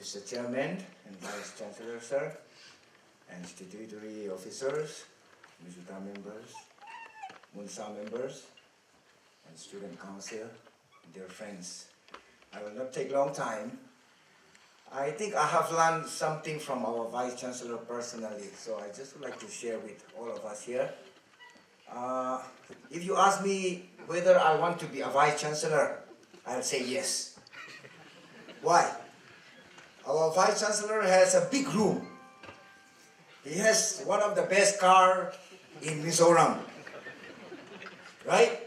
Mr. Chairman and Vice Chancellor, sir, and statutory officers, Misuta members, Munsa members, and student council, dear friends. I will not take long time. I think I have learned something from our Vice Chancellor personally, so I just would like to share with all of us here. If you ask me whether I want to be a Vice Chancellor, I'll say yes. Why? Our Vice Chancellor has a big room. He has one of the best cars in Mizoram, right?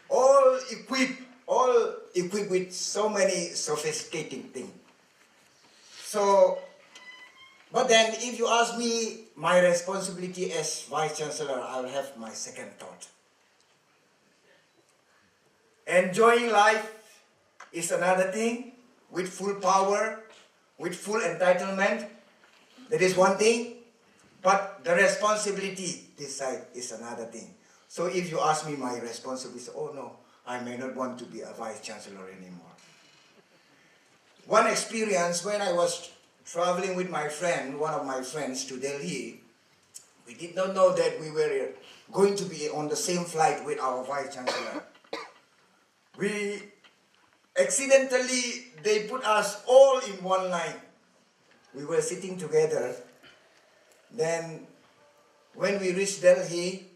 All equipped with so many sophisticated things. So, but then if you ask me my responsibility as Vice Chancellor, I will have my second thought. Enjoying life is another thing, with full power, with full entitlement. That is one thing. But the responsibility this side is another thing. So if you ask me my responsibility, oh no, I may not want to be a Vice Chancellor anymore. One experience when I was traveling with my friend, one of my friends, to Delhi, we did not know that we were going to be on the same flight with our Vice Chancellor. Accidentally, they put us all in one line. We were sitting together. Then, when we reached Delhi,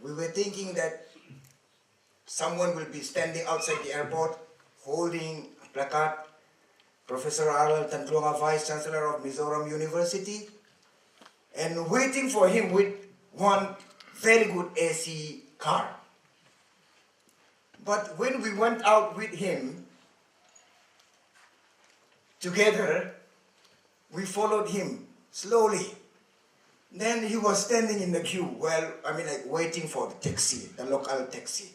we were thinking that someone will be standing outside the airport holding a placard, Professor Lalthantluanga, Vice Chancellor of Mizoram University, and waiting for him with one very good AC car. But when we went out with him together, we followed him slowly. Then he was standing in the queue, waiting for the taxi, the local taxi.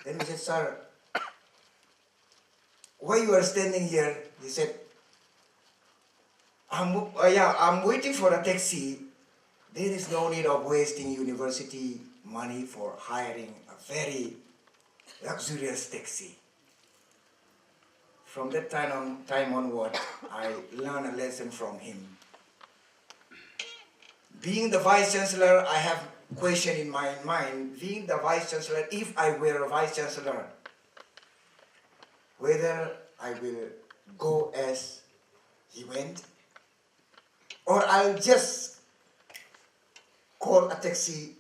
Then we said, sir, why you are standing here? He said, I'm waiting for a taxi. There is no need of wasting university money for hiring a very luxurious taxi. From that time onward, I learned a lesson from him. Being the Vice Chancellor, I have a question in my mind. Being the Vice Chancellor, if I were a Vice Chancellor, whether I will go as he went, or I'll just call a taxi,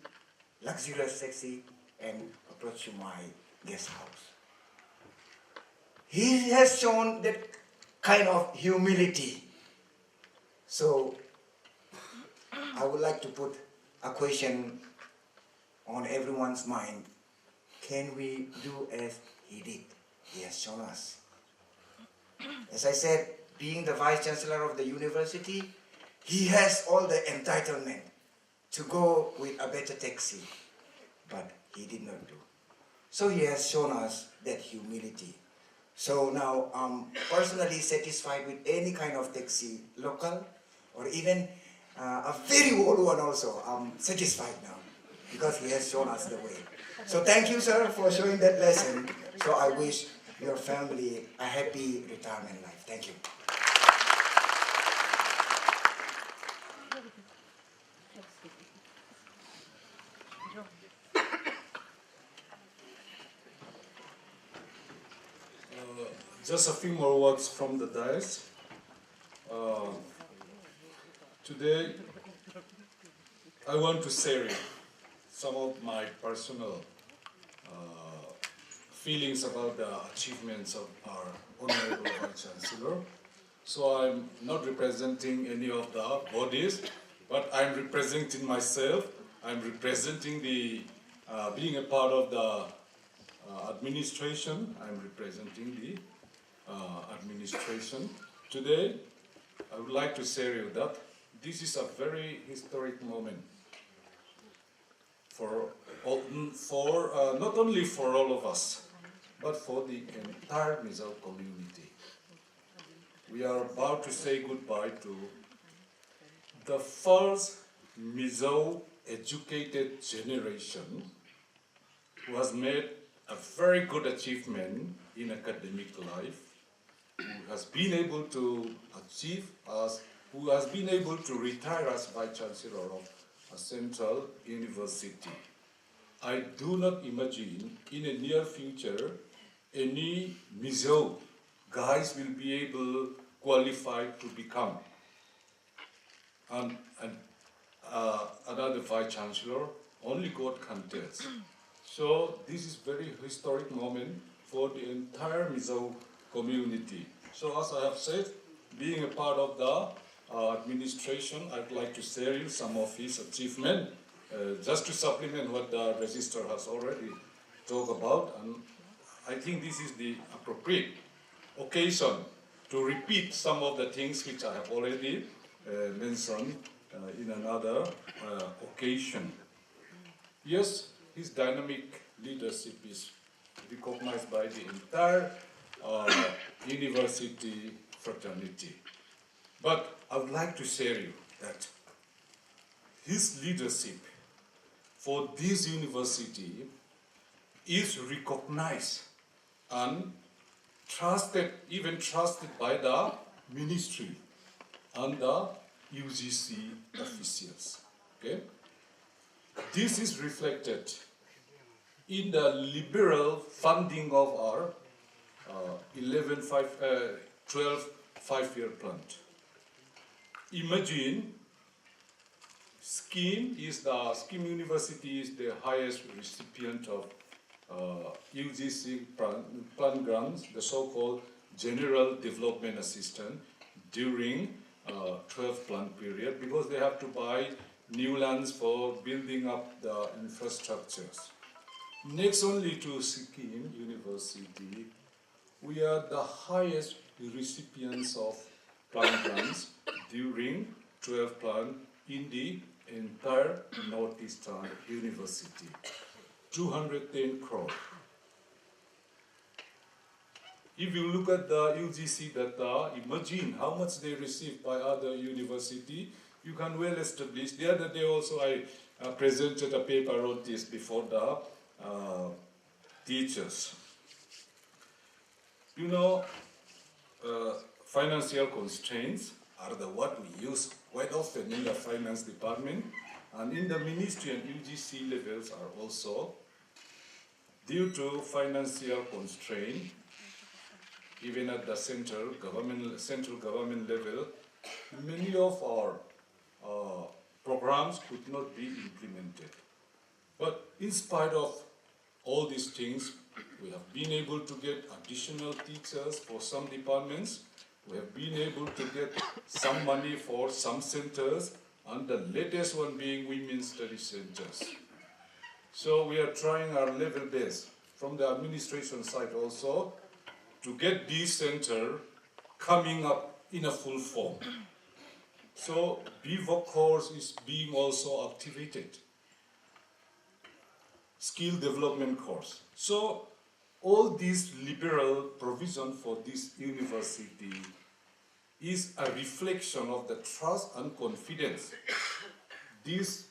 luxurious taxi, and approach to my guest house. He has shown that kind of humility. So, I would like to put a question on everyone's mind. Can we do as he did? He has shown us. As I said, being the Vice Chancellor of the university, he has all the entitlement to go with a better taxi, but he did not do. So he has shown us that humility. So now I'm personally satisfied with any kind of taxi, local or even a very old one also. I'm satisfied now because he has shown us the way. So thank you, sir, for showing that lesson. So I wish your family a happy retirement life. Thank you. Just a few more words from the dais. Today, I want to share some of my personal feelings about the achievements of our Honorable Vice Chancellor. So I'm not representing any of the bodies, but I'm representing myself. I'm representing the, being a part of the administration. I'm representing the administration. Today, I would like to share you that this is a very historic moment for not only for all of us, but for the entire Mizo community. We are about to say goodbye to the first Mizo educated generation who has made a very good achievement in academic life, who has been able to achieve as, who has been able to retire as Vice Chancellor of a central university. I do not imagine in a near future any Mizo guys will be able qualified to become another Vice Chancellor. Only God can tell. So this is very historic moment for the entire Mizo community. So as I have said, being a part of the administration, I'd like to share you some of his achievements, just to supplement what the Registrar has already talked about. And I think this is the appropriate occasion to repeat some of the things which I have already mentioned in another occasion. Yes, his dynamic leadership is recognized by the entire university fraternity. But I would like to share you that his leadership for this university is recognized and trusted, even trusted by the ministry and the UGC officials. Okay? This is reflected in the liberal funding of our 12 5-year plan. Imagine, Scheme University is the highest recipient of UGC plan grants, the so-called General Development Assistance during 12 plan period, because they have to buy new lands for building up the infrastructures. Next only to Sikkim University, we are the highest recipients of plan grants during 12 plan in the entire Northeastern University, 210 crore. If you look at the UGC data, imagine how much they receive by other university. You can well establish. The other day also I presented a paper on this before the teachers. You know, financial constraints are what we use quite often in the finance department, and in the ministry and UGC levels are also due to financial constraint. Even at the central government level, many of our programs could not be implemented. But in spite of all these things, we have been able to get additional teachers for some departments. We have been able to get some money for some centers, and the latest one being women's study centers. So we are trying our level best from the administration side also to get this center coming up in a full form. So BVOC course is being also activated. Skill development course. So all this liberal provision for this university is a reflection of the trust and confidence these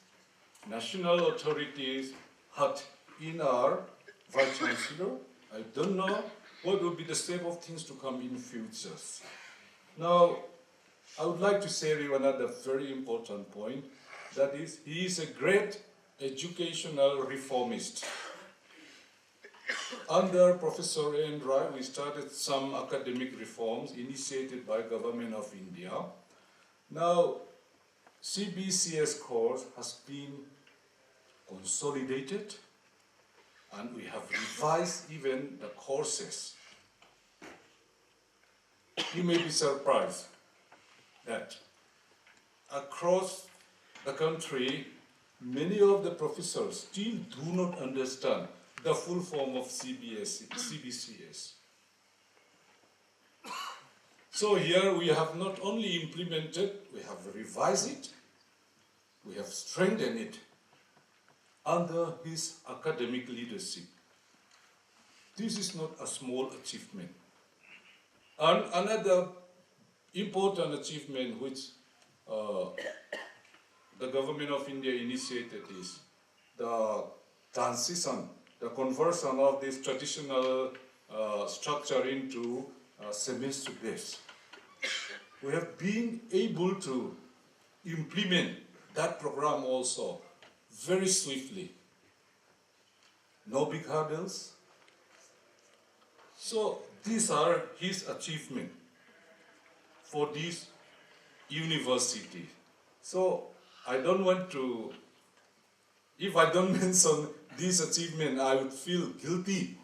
national authorities had in our Vice Chancellor. I don't know what will be the state of things to come in futures. Now, I would like to share you another very important point, that is, he is a great educational reformist. Under Professor N. Rai, we started some academic reforms initiated by Government of India. Now, CBCS course has been consolidated, and we have revised even the courses. You may be surprised that across the country, many of the professors still do not understand the full form of CBCS. So here we have not only implemented, we have revised it, we have strengthened it under his academic leadership. This is not a small achievement. And another important achievement which the Government of India initiated is the transition, the conversion of this traditional structure into semester based. We have been able to implement that program also very swiftly. No big hurdles. So these are his achievements for this university. So I don't want to, if I don't mention this achievement, I would feel guilty,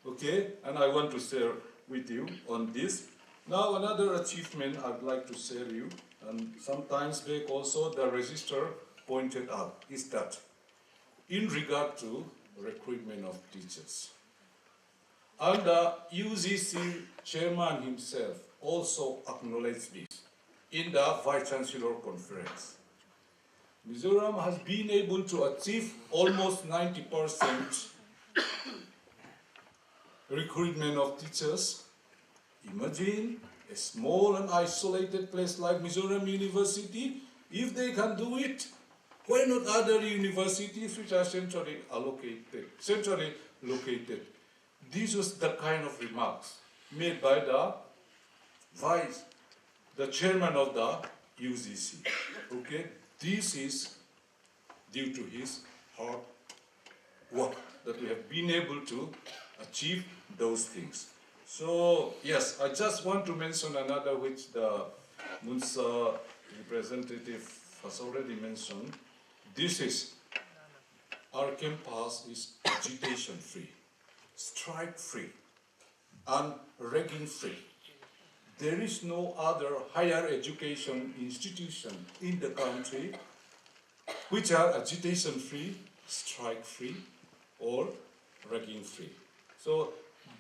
okay? And I want to share with you on this. Now another achievement I'd like to share you, and sometimes back also the registrar pointed out, is that in regard to recruitment of teachers. And the UGC chairman himself also acknowledged this in the Vice Chancellor conference. Mizoram has been able to achieve almost 90% recruitment of teachers. Imagine a small and isolated place like Mizoram University. If they can do it, why not other universities which are centrally located? This was the kind of remarks made by the chairman of the UGC. Okay, this is due to his hard work that we have been able to achieve those things. So yes, I just want to mention another which the Munsa representative has already mentioned. This is, our campus is agitation free, strike free, and ragging free. There is no other higher education institution in the country which are agitation free, strike free, or ragging free. So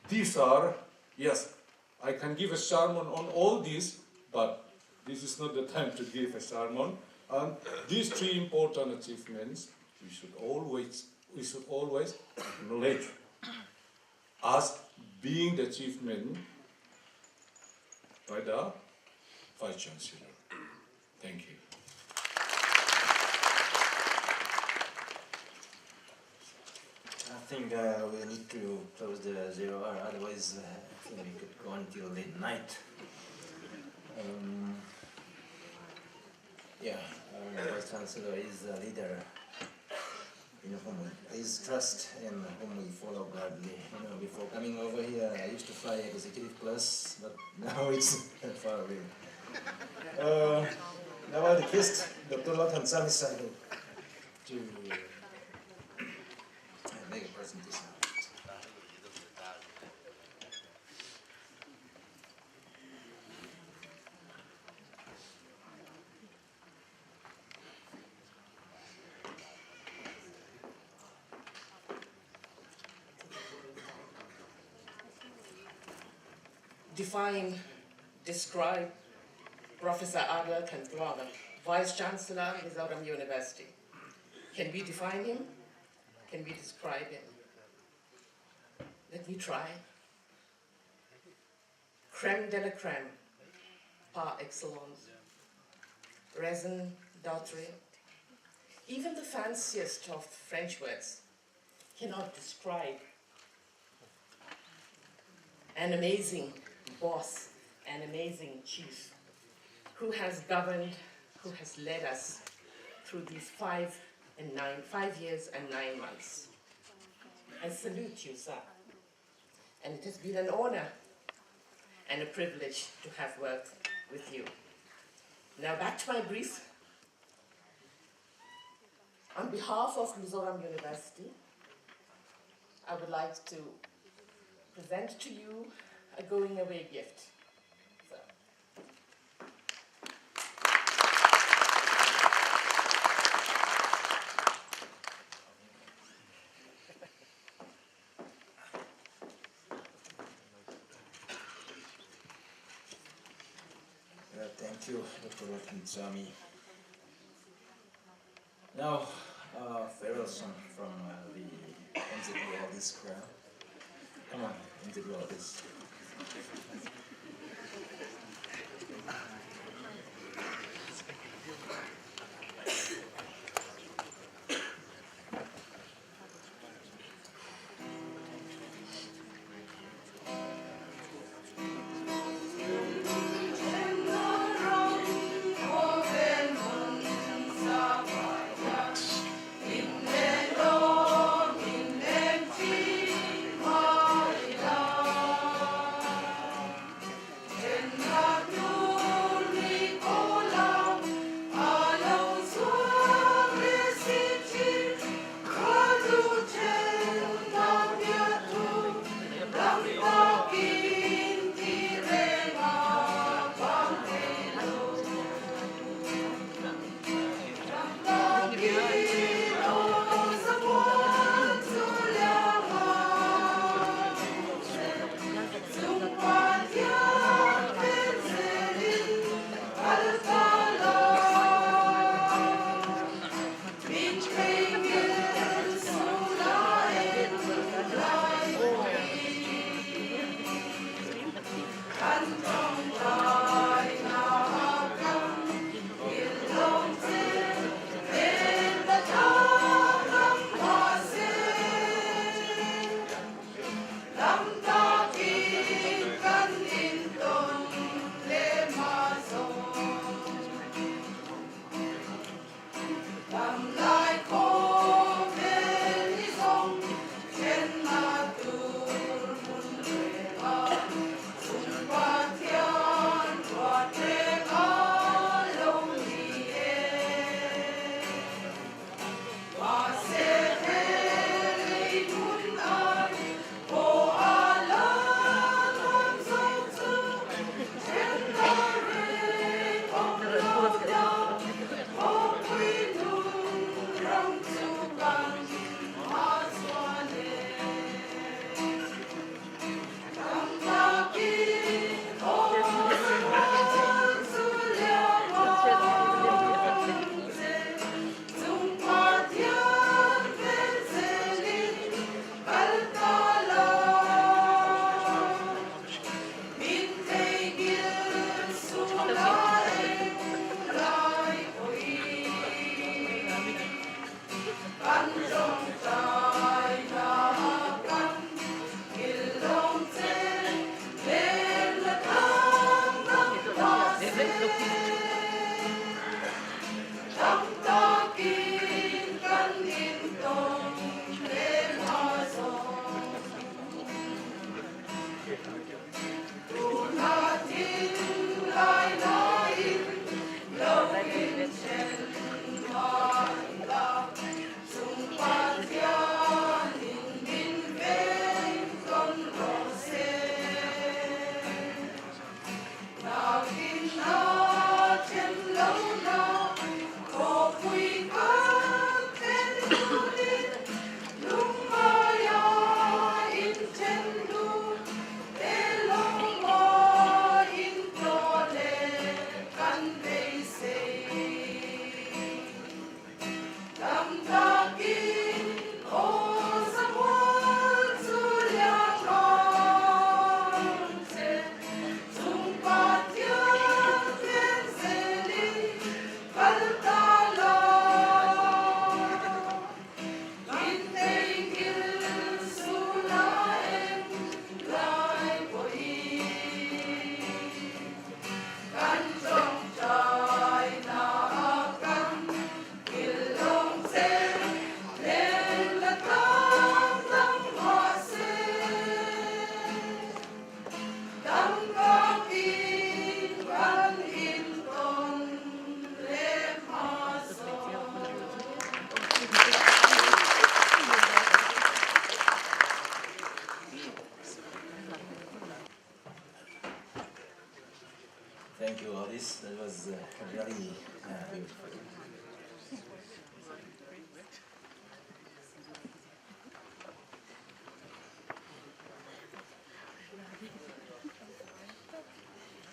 these are, yes, I can give a sermon on all these, but this is not the time to give a sermon. And these three important achievements we should always acknowledge as being the achievement by the Vice Chancellor. Thank you. I think we need to close the 0 hour, otherwise I think we could go until late night. Our Vice Chancellor is a leader in whom his trust and whom we follow gladly. You know, before coming over here, I used to fly executive class, but now it's far away. Now I request Dr. Lalthantluanga to make a presentation. Define, describe Professor Lalthantluanga, Vice Chancellor, Mizoram University. Can we define him? Can we describe him? Let me try. Crème de la crème, par excellence. Raison d'être. Even the fanciest of French words cannot describe an amazing boss, an amazing chief, who has governed, who has led us through these 5 years and 9 months. I salute you, sir. And it has been an honor and a privilege to have worked with you. Now back to my brief. On behalf of Mizoram University, I would like to present to you a going away gift. So. Thank you, Dr. Lalthantluanga. Now, farewell song from the MZB of this crowd. Come on, MZB of this.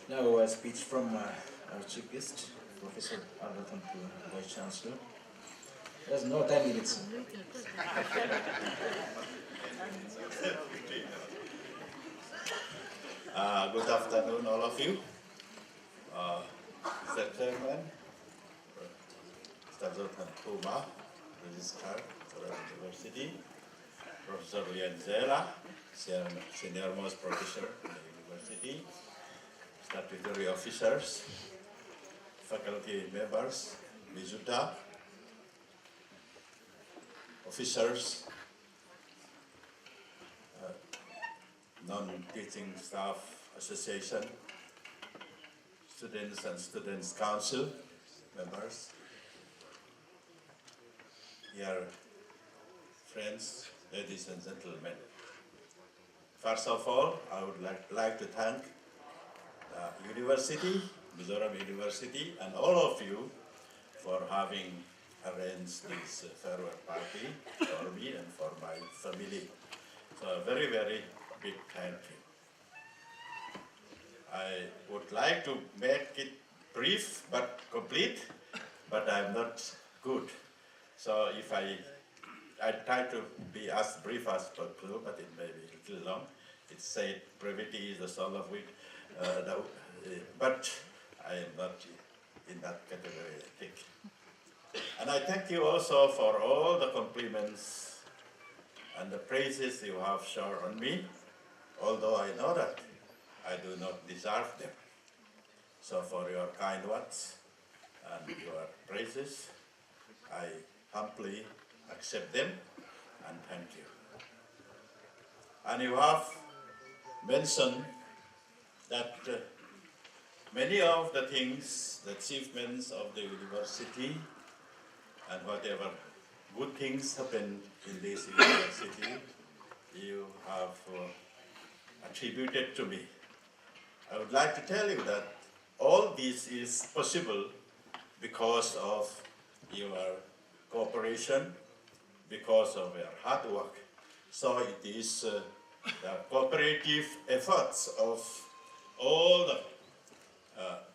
Now a speech from our chief guest, Professor Lalthantluanga, Vice Chancellor. There's no 10 minutes. Good afternoon, all of you. Mr. Chairman, Mr. Lalthantluanga, Registrar for the University, Professor Lianzela, Senior Most Professor in the University, statutory officers, faculty members, Mizuta, officers, non-teaching staff association, students and students council members, dear friends, ladies and gentlemen. First of all, I would like to thank the university, Mizoram University, and all of you for having arranged this farewell party for me and for my family. So a very, very big thank you. I would like to make it brief but complete, but I'm not good. So if I try to be as brief as possible, but it may be a little long. It's said brevity is the soul of wit, but I am not in that category, I think. And I thank you also for all the compliments and the praises you have showered on me, although I know that I do not deserve them. So for your kind words and your praises, I humbly accept them and thank you. And you have mentioned that many of the things, the achievements of the university and whatever good things happen in this university, you have attributed to me. I would like to tell you that all this is possible because of your cooperation, because of your hard work. So it is the cooperative efforts of all the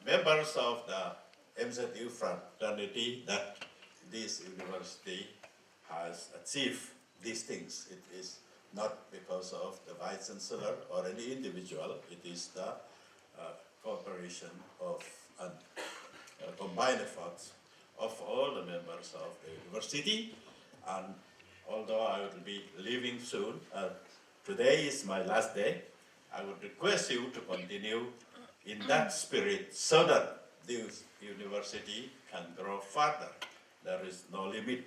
members of the MZU fraternity that this university has achieved these things. It is not because of the Vice Chancellor or any individual, it is the cooperation of and combined efforts of all the members of the university. And although I will be leaving soon, today is my last day, I would request you to continue in that spirit so that this university can grow further. There is no limit,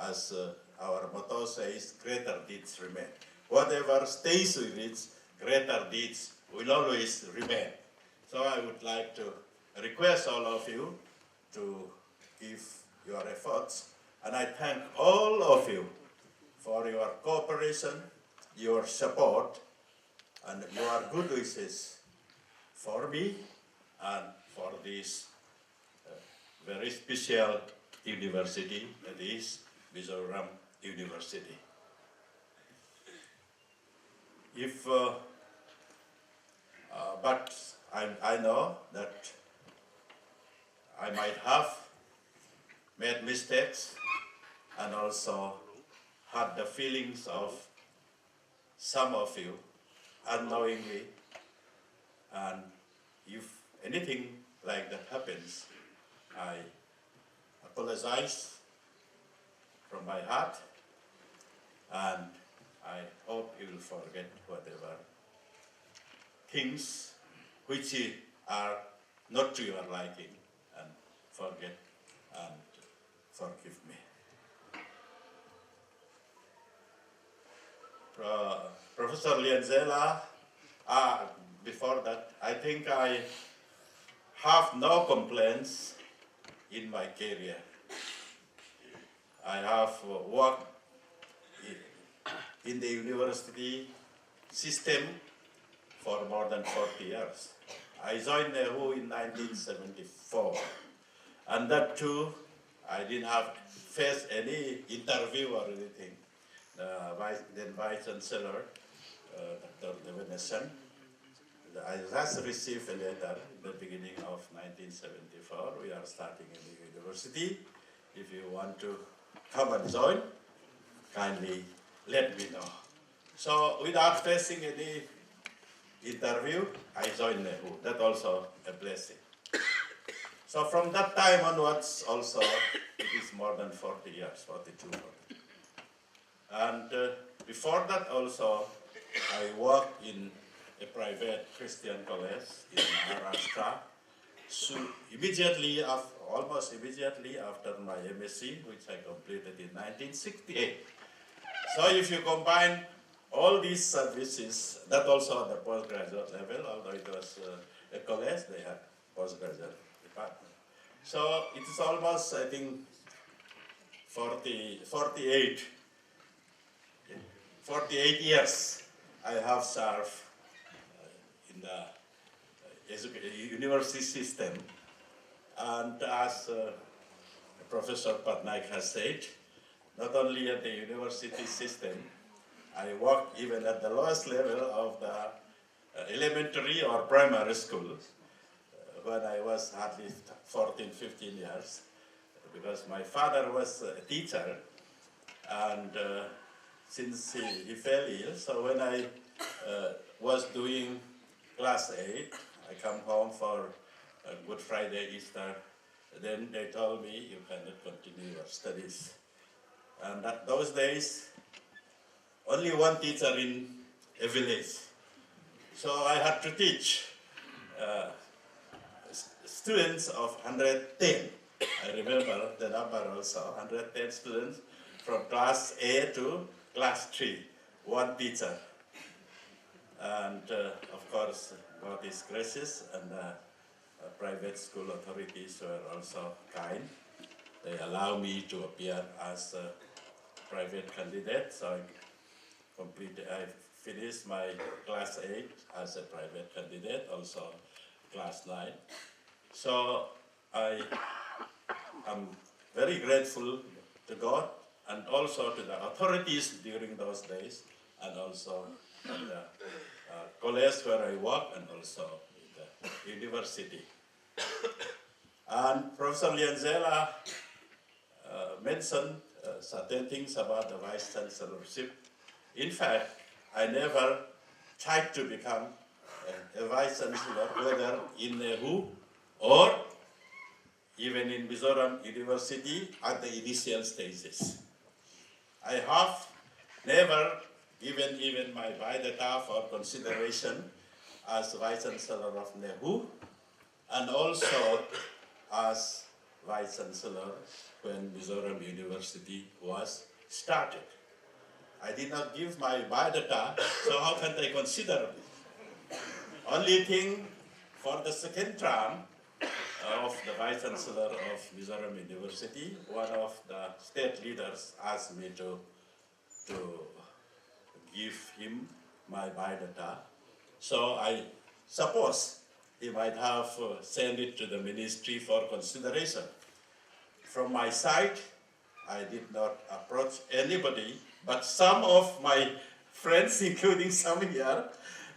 as our motto says, greater deeds remain. Whatever stays with it, greater deeds will always remain. So I would like to request all of you to give your efforts, and I thank all of you for your cooperation, your support, and your good wishes for me and for this very special university, that is Mizoram University. But I know that I might have made mistakes and also had the feelings of some of you unknowingly, and if anything like that happens, I apologize from my heart, and I hope you will forget whatever things which are not to your liking, and forget and forgive me. Professor Lianzela, before that, I think I have no complaints in my career. I have worked in the university system for more than 40 years. I joined NEHU in 1974, and that too, I didn't have faced any interview or anything. Then Vice Chancellor, Dr. Devanesan, I just received a letter in the beginning of 1974. We are starting a new university. If you want to come and join, kindly let me know. So without facing any interview, I joined NEHU. That's also a blessing. So from that time onwards also, it is more than 40 years, 42. And before that also, I worked in a private Christian college in Maharashtra. So almost immediately after my MSc, which I completed in 1968. So if you combine all these services, that also at the postgraduate level, although it was a college, they had postgraduate department. So it is almost, I think, 48 years I have served in the university system. And as Professor Patnaik has said, not only at the university system, I worked even at the lowest level of the elementary or primary school when I was hardly 14, 15 years, because my father was a teacher, and since he fell ill, so when I was doing class 8, I come home for Good Friday, Easter, then they told me you cannot continue your studies. And at those days, only one teacher in a village. So I had to teach students of 110. I remember the number also, 110 students from class A to class 3, one teacher. And of course, God is gracious, and private school authorities were also kind. They allow me to appear as a private candidate, so I finished my class 8 as a private candidate, also class 9. So I am very grateful to God and also to the authorities during those days, and also the college where I work, and also the university. And Professor Lianzela mentioned certain things about the Vice Chancellorship. In fact, I never tried to become a Vice Chancellor, whether in NEHU or even in Mizoram University at the initial stages. I have never given even my biodata for consideration as Vice Chancellor of NEHU, and also as Vice Chancellor when Mizoram University was started. I did not give my biodata, so how can they consider me? Only thing, for the second term of the Vice Chancellor of Mizoram University, one of the state leaders asked me to give him my biodata. So I suppose he might have sent it to the ministry for consideration. From my side, I did not approach anybody, but some of my friends, including some here,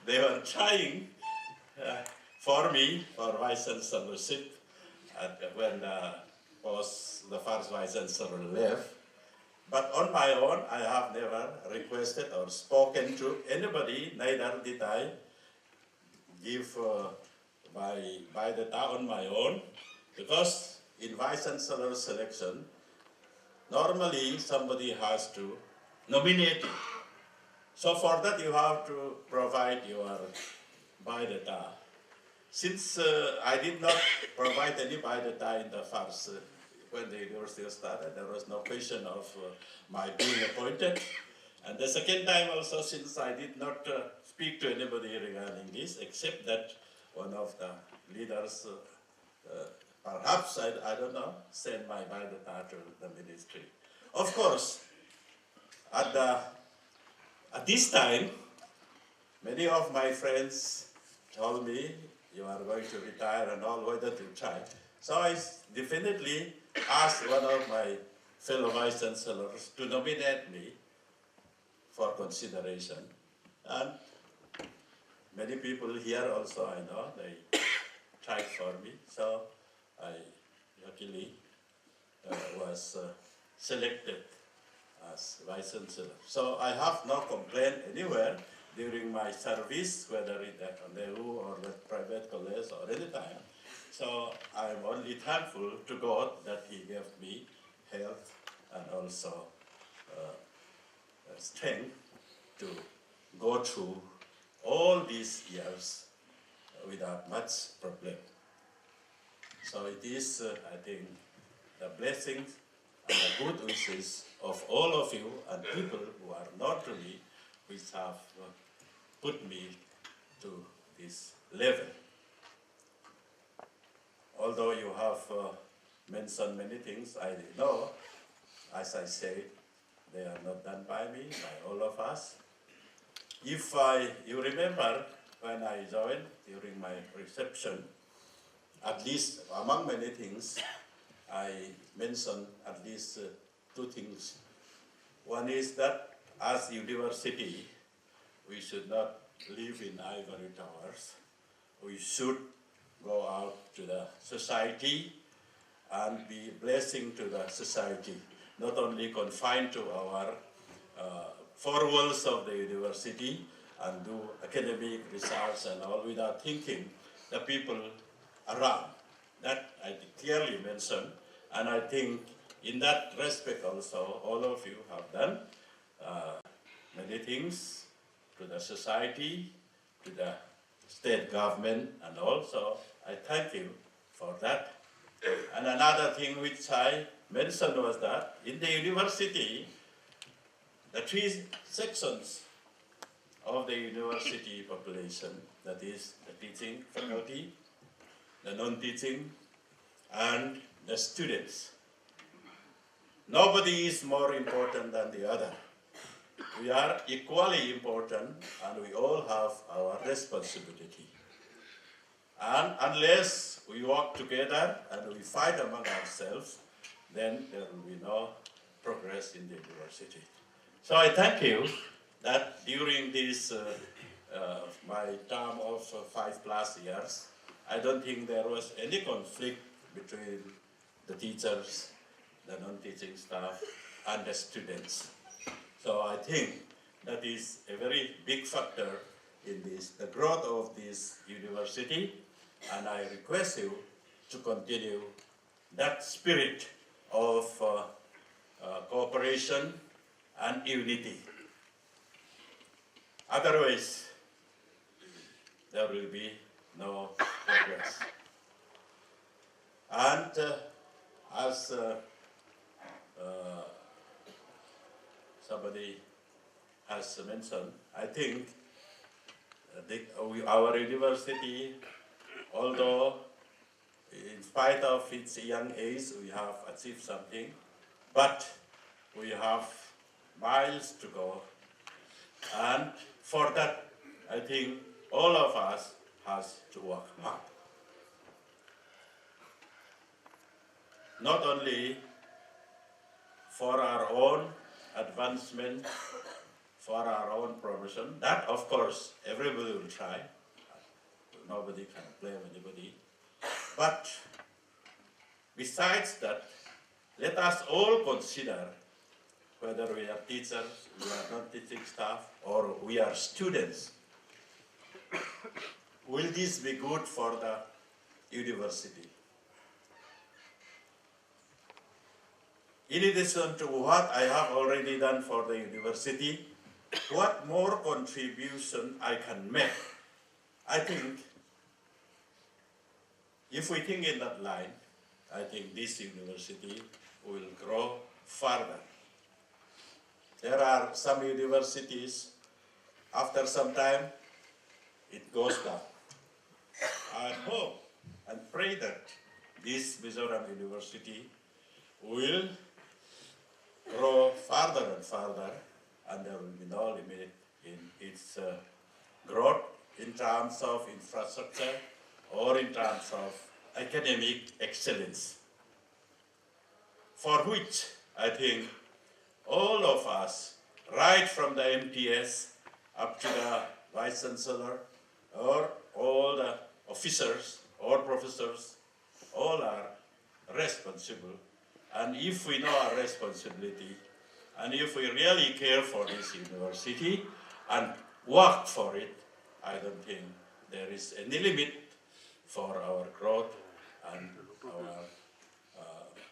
they were trying for me for Vice Chancellorship when the first Vice Chancellor left. But on my own, I have never requested or spoken to anybody, neither did I give my biodata on my own, because in Vice Chancellor selection, normally somebody has to nominate you. So for that you have to provide your biodata. Since I did not provide any biodata in the first, when the university started, there was no question of my being appointed. And the second time also, since I did not speak to anybody regarding this, except that one of the leaders, perhaps, I don't know, sent my biodata to the ministry. Of course, at this time, many of my friends told me, you are going to retire and all, whether to try. So I definitely asked one of my fellow Vice Chancellors to nominate me for consideration. And many people here also, I know, they tried for me. So I luckily was selected as Vice Chancellor. So I have no complaint anywhere during my service, whether it at NEU or with private college or any time. So I'm only thankful to God that He gave me health and also strength to go through all these years without much problem. So it is, I think, the blessings and the good wishes of all of you and people who are not to me, which have put me to this level. Although you have mentioned many things, I know, as I said, they are not done by me, by all of us. If you remember when I joined during my reception, at least among many things, I mentioned at least two things. One is that as university, we should not live in ivory towers. We should go out to the society and be blessing to the society, not only confined to our four walls of the university and do academic research and all without thinking the people around. That I clearly mentioned, and I think in that respect also all of you have done many things to the society, to the state government, and also I thank you for that. And another thing which I mentioned was that in the university, the three sections of the university population, that is the teaching faculty, the non-teaching, and the students. Nobody is more important than the other. We are equally important and we all have our responsibility. And unless we work together and we fight among ourselves, then there will be no progress in the university. So I thank you that during this, my term of 5+ years, I don't think there was any conflict between the teachers, the non-teaching staff, and the students. So I think that is a very big factor in this, the growth of this university, and I request you to continue that spirit of cooperation and unity. Otherwise, there will be no progress. And as somebody has mentioned, I think our university, although in spite of its young age, we have achieved something, but we have miles to go. And for that, I think all of us has to work hard. Not only for our own advancement, for our own promotion, that of course everybody will try. Nobody can blame anybody. But besides that, let us all consider whether we are teachers, we are non-teaching staff, or we are students. Will this be good for the university? In addition to what I have already done for the university, what more contribution I can make? I think, if we think in that line, I think this university will grow further. There are some universities, after some time, it goes down. I hope and pray that this Mizoram University will grow further and further, and there will be no limit in its growth in terms of infrastructure or in terms of academic excellence, for which I think all of us, right from the MTS up to the Vice Chancellor, or all the officers or professors, all are responsible. And if we know our responsibility, and if we really care for this university and work for it, I don't think there is any limit for our growth and our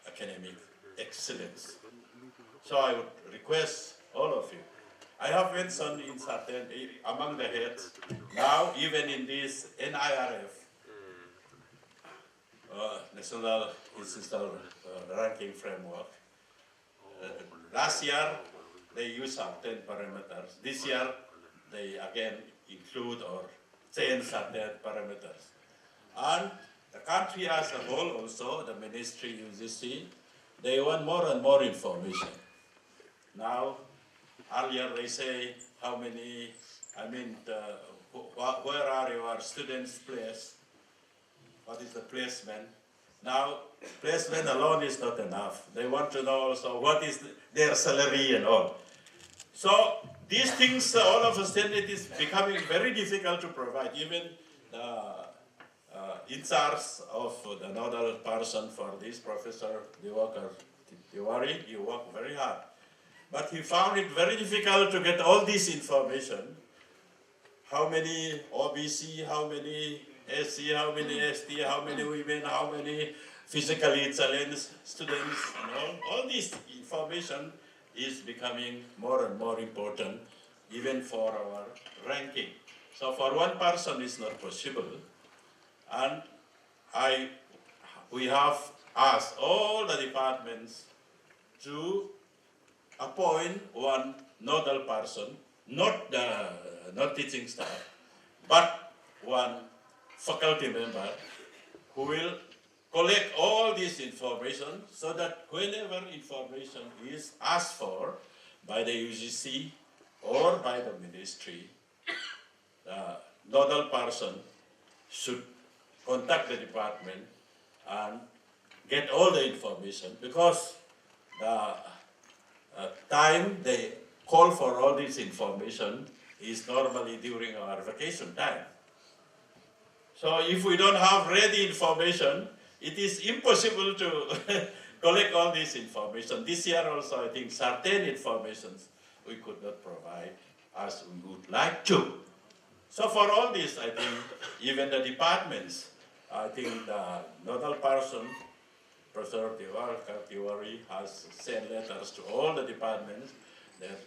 academic excellence. So I would request all of you. I have mentioned in certain, among the heads, now even in this NIRF, National Institutional Ranking Framework, last year they used certain parameters. This year they again include or change certain parameters. And the country as a whole also, the ministry, UGC, they want more and more information. Now, earlier they say how many, where are your students placed? What is the placement? Now, placement alone is not enough. They want to know also what is their salary and all. So these things, all of a sudden, it is becoming very difficult to provide. Even the in charge of the nodal person for this, Professor Tiwari, he worked very hard. But he found it very difficult to get all this information. How many OBC, how many SC, how many ST, how many women, how many physically challenged students, and all this information is becoming more and more important, even for our ranking. So for one person it's not possible. And we have asked all the departments to appoint one nodal person, not teaching staff, but one faculty member who will collect all this information so that whenever information is asked for by the UGC or by the ministry, the nodal person should contact the department and get all the information, because the time they call for all this information is normally during our vacation time. So if we don't have ready information, it is impossible to collect all this information. This year also, I think certain informations we could not provide as we would like to. So for all this, I think even the departments, I think the nodal person, Professor Tiwari, has sent letters to all the departments that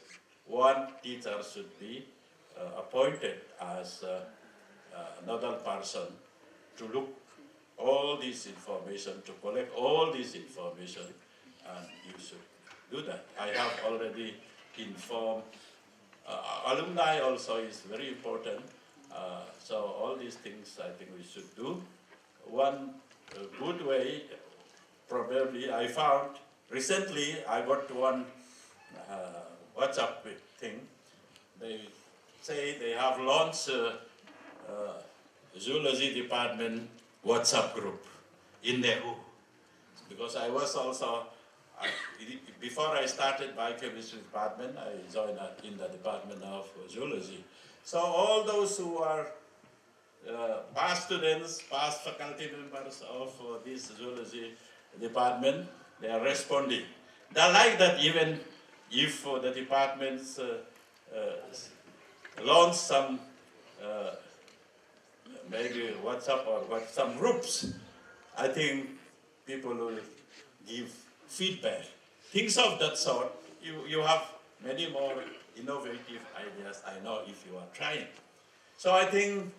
one teacher should be appointed as a nodal person to look all this information, to collect all this information, and you should do that. I have already informed. Alumni also is very important. So all these things I think we should do. One good way, probably I found, recently I got one WhatsApp thing. They say they have launched zoology department WhatsApp group in Nehu. Because I was also, before I started biochemistry department, I joined in the department of zoology. So all those who are past students, past faculty members of this zoology department, they are responding. They like that even if the departments launch some maybe WhatsApp or some groups, I think people will give feedback. Things of that sort, you have many more innovative ideas, I know, if you are trying. So I think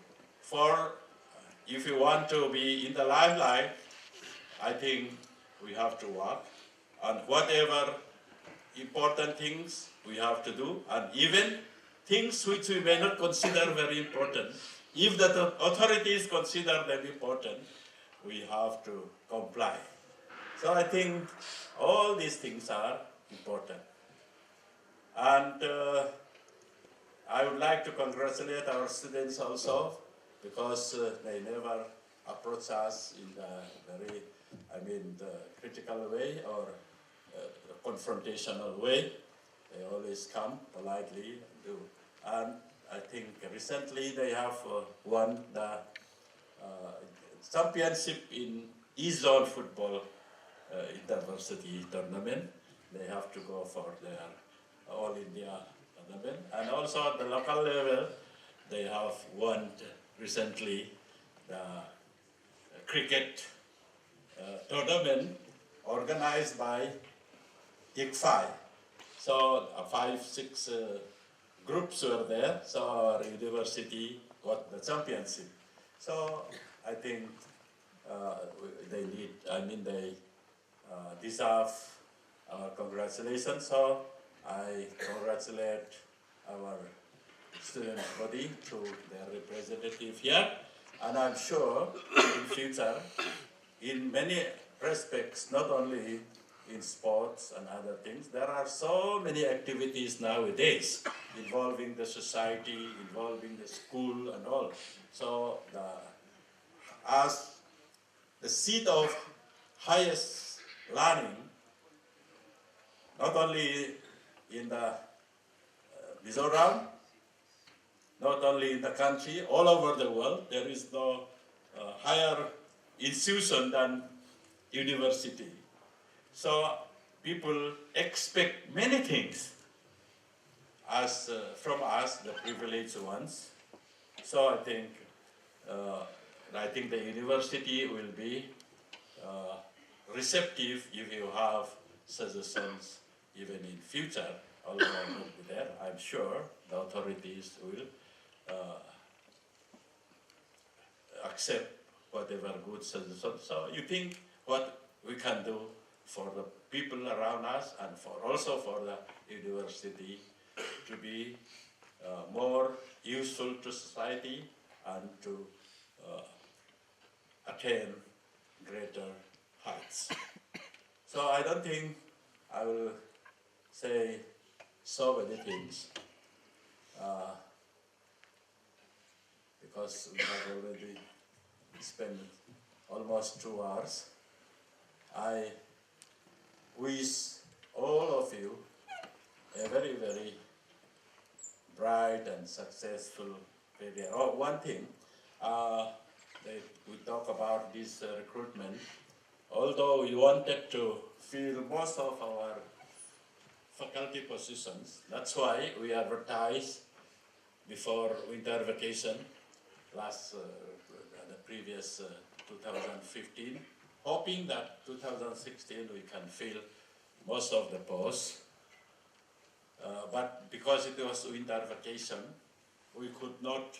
if you want to be in the limelight, I think we have to work on whatever important things we have to do, and even things which we may not consider very important. If the authorities consider them important, we have to comply. So I think all these things are important. And I would like to congratulate our students also, because they never approach us in the very, the critical way or confrontational way. They always come politely and do. And I think recently they have won the championship in E-zone football intervarsity tournament. They have to go for their All India tournament. And also at the local level, they have won recently the cricket tournament organized by ICFI. So 5-6 groups were there, so our university got the championship. So I think they deserve our congratulations. So I congratulate our student body to their representative here, and I'm sure in future, in many respects, not only in sports and other things, there are so many activities nowadays involving the society, involving the school and all. So as the seat of highest learning, not only in the Mizoram, not only in the country, all over the world, there is no higher institution than university. So people expect many things as from us, the privileged ones. So I think the university will be receptive if you have suggestions even in future. Although I won't be there, I'm sure the authorities will accept whatever good suggestions. So you think what we can do for the people around us and also for the university to be more useful to society and to attain greater heights. So I don't think I will say so many things because we have already spent almost 2 hours. I wish all of you a very, very bright and successful career. Oh, one thing, we talk about this recruitment. Although we wanted to fill most of our faculty positions, that's why we advertised before winter vacation the previous 2015, hoping that 2016 we can fill most of the posts. But because it was winter vacation, we could not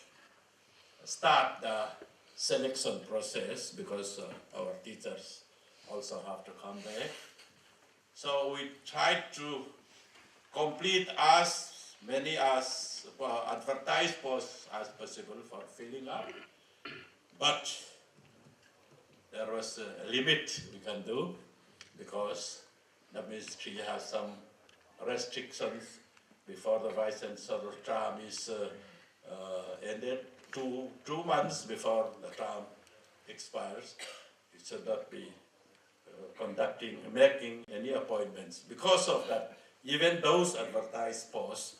start the selection process because our teachers also have to come back. So we tried to complete as many advertised posts as possible for filling up, but there was a limit we can do because the ministry has some restrictions before the Vice Chancellor term is ended. 2 months before the term expires, it should not be making any appointments. Because of that, even those advertised posts,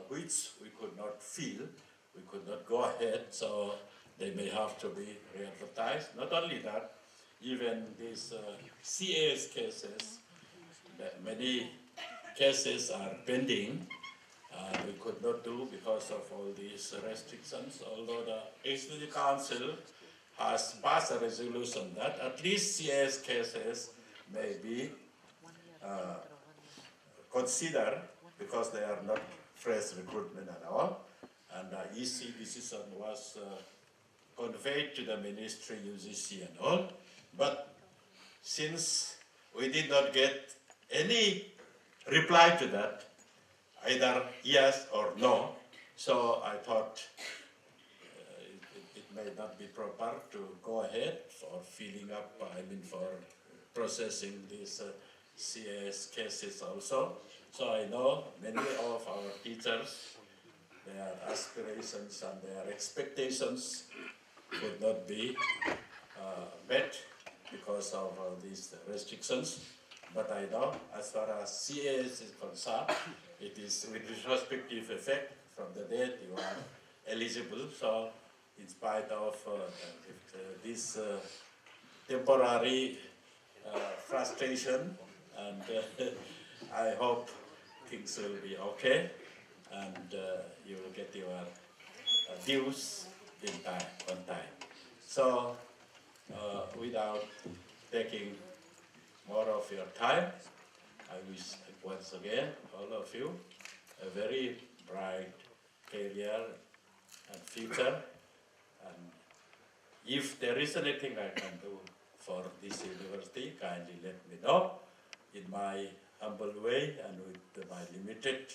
which we could not fill, we could not go ahead, so they may have to be re-advertised. Not only that, even these CAS cases, many cases are pending. We could not do because of all these restrictions, although the Executive Council has passed a resolution that at least CAS cases may be considered because they are not fresh recruitment at all. And the EC decision was conveyed to the ministry, UGC and all. But since we did not get any reply to that, either yes or no, so I thought it may not be proper to go ahead for filling up, for processing these CAS cases also. So I know many of our teachers, their aspirations and their expectations could not be met because of these restrictions. But I know as far as CAS is concerned, it is with retrospective effect from the date you are eligible. So in spite of this temporary frustration, and I hope things will be okay, and you will get your dues in time, on time. So without taking more of your time, I wish once again all of you a very bright career and future. And if there is anything I can do for this university, kindly let me know in my humble way and with my limited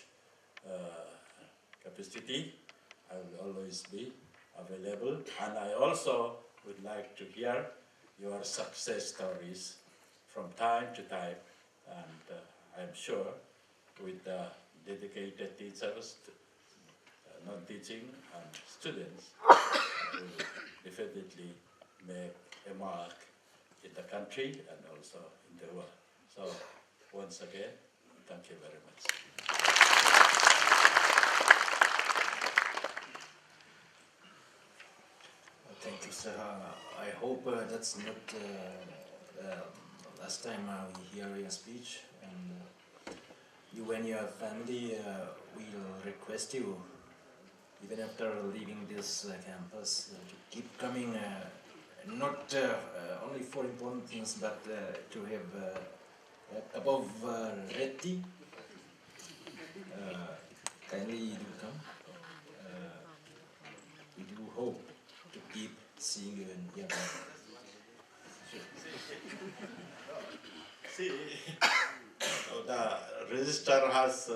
capacity. I will always be available, and I also would like to hear your success stories from time to time, and I'm sure with the dedicated teachers, non-teaching and students, will definitely make a mark in the country and also in the world. So once again, thank you very much. Thank you, sir. I hope that's not last time we hear your speech, and you and your family will request you, even after leaving this campus, to keep coming, not only for important things, but to have above ready. Kindly do come. We do hope to keep seeing you in here. See, the registrar has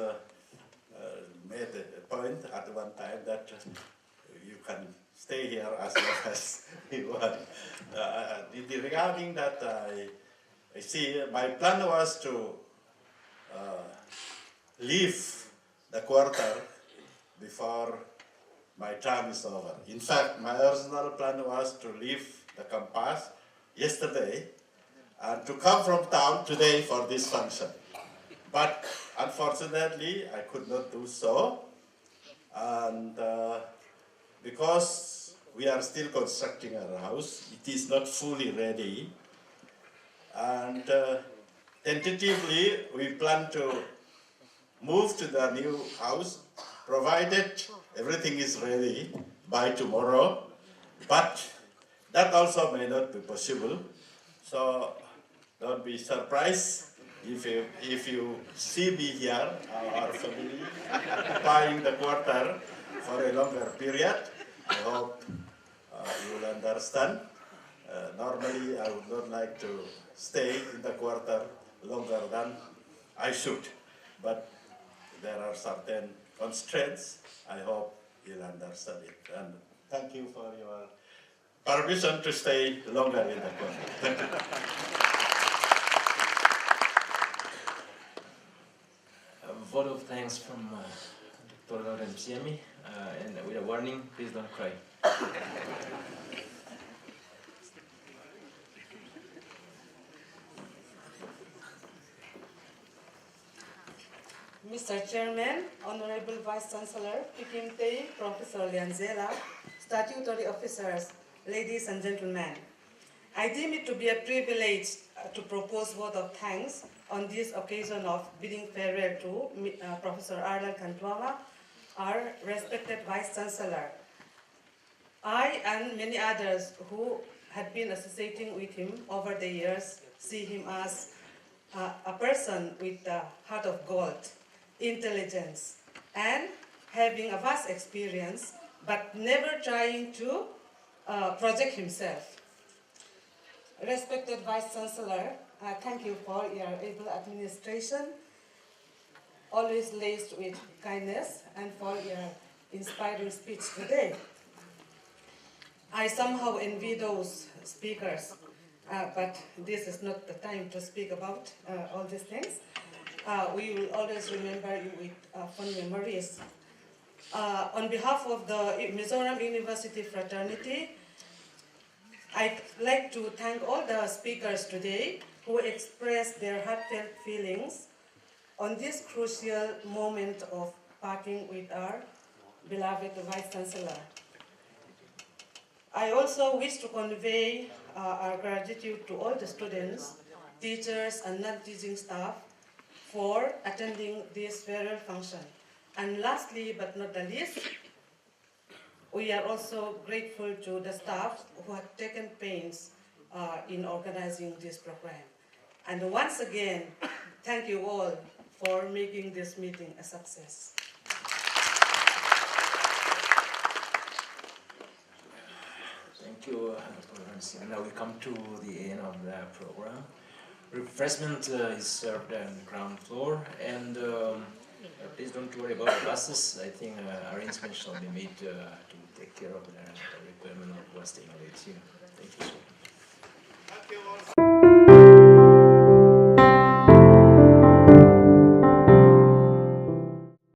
made a point at one time that you can stay here as long as you want. Regarding that, I see my plan was to leave the quarter before my term is over. In fact, my original plan was to leave the campus yesterday and to come from town today for this function. But unfortunately, I could not do so. And because we are still constructing our house, it is not fully ready. And tentatively, we plan to move to the new house, provided everything is ready by tomorrow. But that also may not be possible. So don't be surprised if you see me here, our family, occupying the quarter for a longer period. I hope you will understand. Normally, I would not like to stay in the quarter longer than I should. But there are certain constraints. I hope you'll understand it. And thank you for your permission to stay longer in the quarter. Thank you. A vote of thanks from Dr. Lalthantluanga, and with a warning, please don't cry. Mr. Chairman, Honorable Vice Chancellor, Pikimtei, Professor Lianzela, statutory officers, ladies and gentlemen, I deem it to be a privilege to propose vote of thanks on this occasion of bidding farewell to Professor Lalthantluanga, our respected Vice Chancellor. I and many others who had been associating with him over the years see him as a person with a heart of gold, intelligence, and having a vast experience, but never trying to project himself. Respected Vice Chancellor, thank you for your able administration, always laced with kindness, and for your inspiring speech today. I somehow envy those speakers, but this is not the time to speak about all these things. We will always remember you with fond memories. On behalf of the Mizoram University fraternity, I'd like to thank all the speakers today who expressed their heartfelt feelings on this crucial moment of parting with our beloved Vice Chancellor. I also wish to convey our gratitude to all the students, teachers, and non-teaching staff for attending this farewell function. And lastly, but not the least, we are also grateful to the staff who have taken pains in organizing this program. And once again, thank you all for making this meeting a success. Thank you, Dr. And now we come to the end of the program. Refreshment is served on the ground floor, and please don't worry about the buses. I think arrangements shall be made to take care of the requirement of who are staying late here. Thank you, sir.